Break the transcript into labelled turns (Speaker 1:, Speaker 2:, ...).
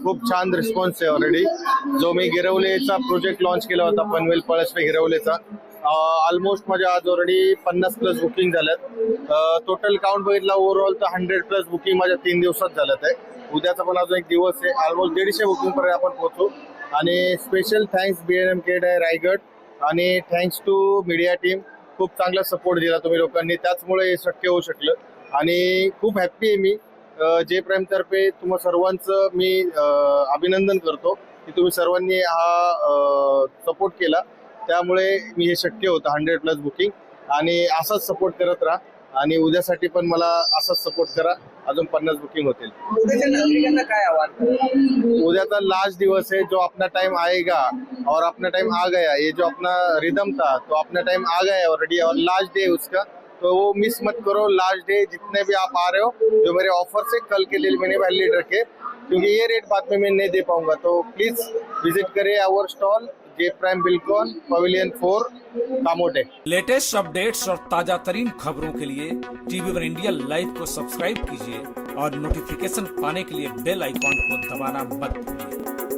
Speaker 1: खूप छान रिस्पॉन्स आहे ऑलरेडी. जो मी गिरवलेचा प्रोजेक्ट लॉन्च केला होता पनवेल पळसपे गिरवलेचा, ऑलमोस्ट माझ्या आज ऑलरेडी 50+ बुकिंग झाल्यात. टोटल काउंट बघितला ओव्हरऑल तर 100+ बुकिंग माझ्या 3 दिवसात झाल्यात आहे. उद्याचा पण अजून एक दिवस आहे. ऑलमोस्ट 150 बुकिंग पर्यंत आपण पोहोचू. आणि स्पेशल थँक्स BNM केड आहे रायगड आणि थँक्स टू मीडिया टीम. खूप चांगला सपोर्ट दिला तुम्ही लोकांनी, त्याचमुळे हे शक्य होऊ शकलं. आणि खूप हॅप्पी आहे मी. जे प्राईम तर्फे तुम्हा सर्वांचं मी अभिनंदन करतो की तुम्ही सर्वांनी हा सपोर्ट केला, त्यामुळे मी हे शक्य होतं 100+ बुकिंग. आणि असाच सपोर्ट करत राहा आणि उद्यासाठी पण मला असाच सपोर्ट करा, अजून 50 बुकिंग होतील.
Speaker 2: नागरिकांना काय आव्हान?
Speaker 1: उद्याचा लास्ट दिवस है, जो अपना टाइम आएगा और अपना टाइम आ गया, ये जो अपना रिदम था तो अपना टाइम आ गया ऑलरेडी और लास्ट डे उसका, तो वो मिस मत करो. लास्ट डे जितने भी आप आ रहे हो, जो मेरे ऑफर से कल के लिए मैंने वैलिड रखे, क्योंकि ये रेट बाद में मैं नहीं दे पाऊंगा. तो प्लीज विजिट करिए our stall J Prime Bilcon pavilion 4 Kamothe.
Speaker 3: Latest updates और ताजा तरीन खबरों के लिए TV1 इंडिया लाइव को सब्सक्राइब कीजिए और नोटिफिकेशन पाने के लिए बेल आइकॉन को दबाना मत भूलिए.